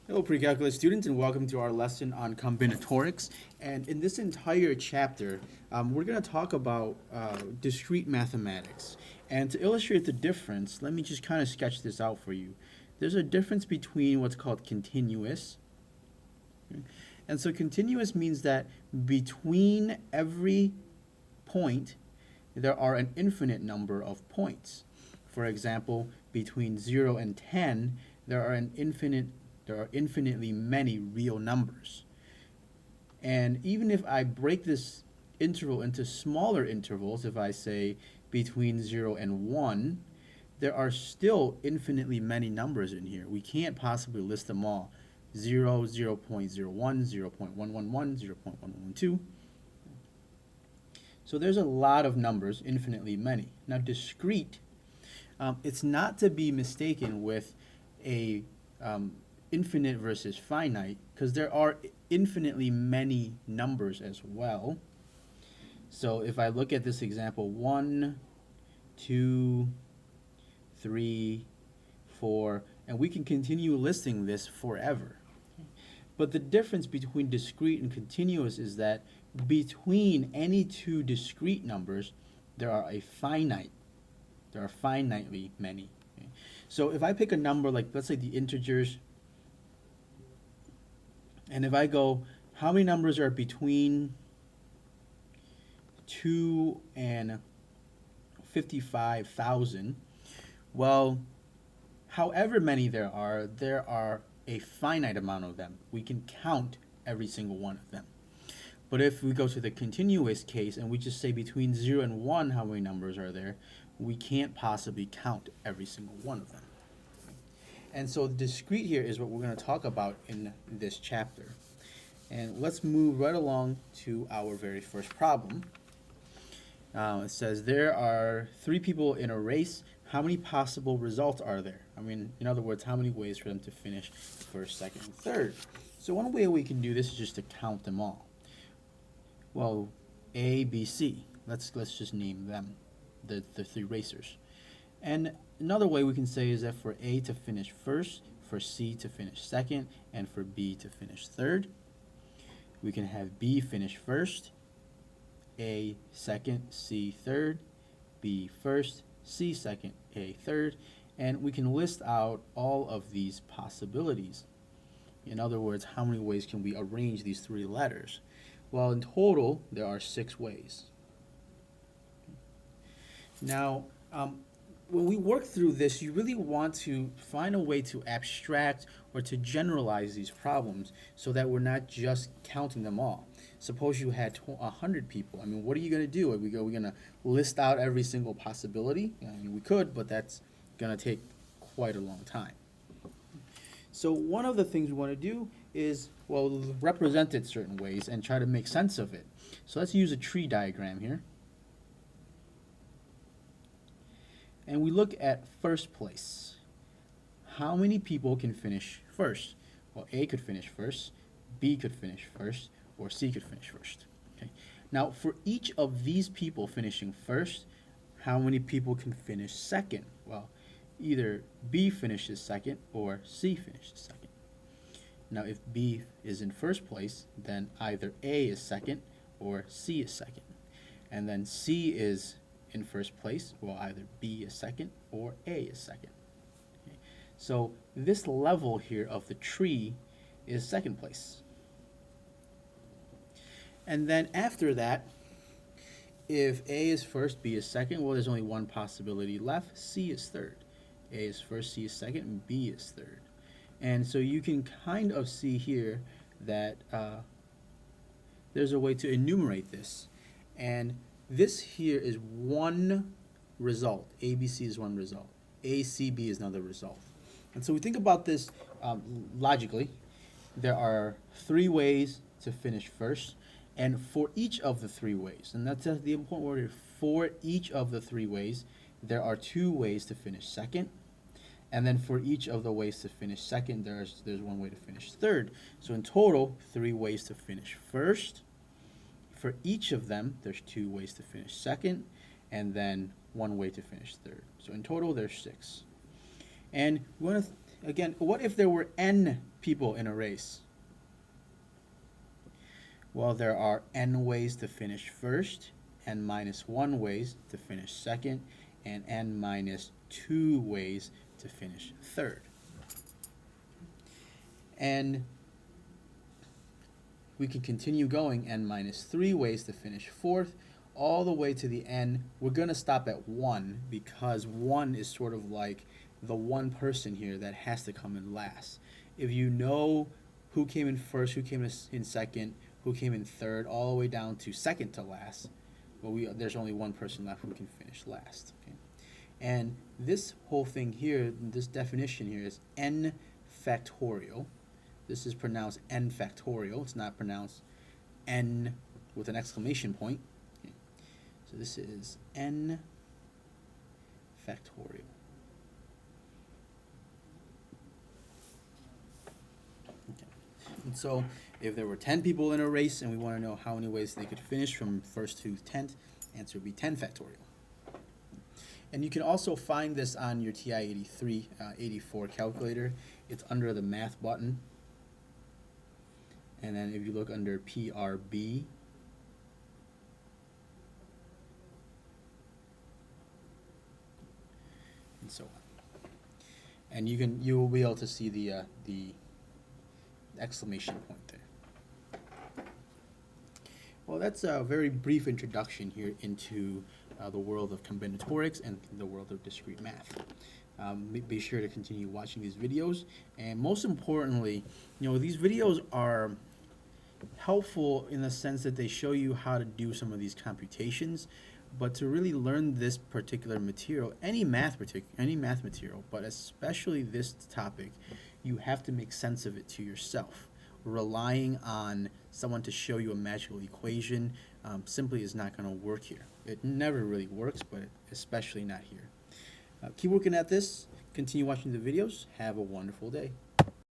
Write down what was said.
Hello, pre-calculus students, and welcome to our lesson on combinatorics. And in this entire chapter, we're going to talk about discrete mathematics. And to illustrate the difference, let me just kind of sketch this out for you. There's a difference between what's called continuous. Okay? And so continuous means that between every point, there are an infinite number of points. For example, between 0 and 10, there are infinitely many real numbers. And even if I break this interval into smaller intervals, if I say between 0 and 1, there are still infinitely many numbers in here. We can't possibly list them all. 0, 0 0.01, 0 0.111, 0 0.112. So there's a lot of numbers, infinitely many. Now discrete, it's not to be mistaken with a infinite versus finite, because there are infinitely many numbers as well. So if I look at this example, 1, 2, 3, 4, and we can continue listing this forever. But the difference between discrete and continuous is that between any two discrete numbers, there are finitely many. Okay? So if I pick a number like, let's say, the integers, and if I go, how many numbers are between 2 and 55,000? Well, however many there are a finite amount of them. We can count every single one of them. But if we go to the continuous case and we just say between 0 and 1 how many numbers are there, we can't possibly count every single one of them. And so discrete here is what we're going to talk about in this chapter. And let's move right along to our very first problem. It says there are 3 people in a race. How many possible results are there? I mean, in other words, how many ways for them to finish first, second, and third? So one way we can do this is just to count them all. Well, A, B, C. Let's just name them, the 3 racers. And another way we can say is that for A to finish first, for C to finish second, and for B to finish third, we can have B finish first, A second, C third, B first, C second, A third, and we can list out all of these possibilities. In other words, how many ways can we arrange these 3 letters? Well, in total, there are 6 ways. Now, when we work through this, you really want to find a way to abstract or to generalize these problems so that we're not just counting them all. Suppose you had 100 people. I mean, what are you going to do? Are we going to list out every single possibility? I mean, we could, but that's going to take quite a long time. So one of the things we want to do is, well, represent it certain ways and try to make sense of it. So let's use a tree diagram here. And we look at first place. How many people can finish first? Well, A could finish first, B could finish first, or C could finish first. Okay. Now, for each of these people finishing first, how many people can finish second? Well, either B finishes second or C finishes second. Now, if B is in first place, then either A is second or C is second. And then C is in first place, well, either B is second or A is second. Okay. So this level here of the tree is second place. And then after that, if A is first, B is second, well, there's only one possibility left. C is third. A is first, C is second, and B is third. And so you can kind of see here that there's a way to enumerate this. And this here is one result. ABC is one result. ACB is another result. And so we think about this logically. There are 3 ways to finish first. And for each of the 3 ways, and that's the important word here, for each of the 3 ways, there are 2 ways to finish second. And then for each of the ways to finish second, there's 1 way to finish third. So in total, 3 ways to finish first. For each of them, there's 2 ways to finish second, and then 1 way to finish third. So in total, there's 6. And we want to, again, what if there were n people in a race? Well, there are n ways to finish first, n minus 1 ways to finish second, and n minus 2 ways to finish third. And we can continue going n minus 3 ways to finish fourth, all the way to the n. We're going to stop at 1 because 1 is sort of like the one person here that has to come in last. If you know who came in first, who came in second, who came in third, all the way down to second to last, well, there's only one person left who can finish last. Okay? And this whole thing here, this definition here is n factorial. This is pronounced n factorial. It's not pronounced n with an exclamation point. Okay. So this is n factorial. Okay. And so if there were 10 people in a race and we want to know how many ways they could finish from first to 10th, answer would be 10 factorial. And you can also find this on your TI-83, 84 calculator. It's under the math button. And then if you look under PRB, and so on. And you will be able to see the exclamation point there. Well, that's a very brief introduction here into the world of combinatorics and the world of discrete math. Be sure to continue watching these videos, and most importantly, these videos are helpful in the sense that they show you how to do some of these computations, but to really learn this particular material, any math material, but especially this topic, you have to make sense of it to yourself. Relying on someone to show you a magical equation simply is not going to work here. It never really works, but especially not here. Keep working at this. Continue watching the videos. Have a wonderful day.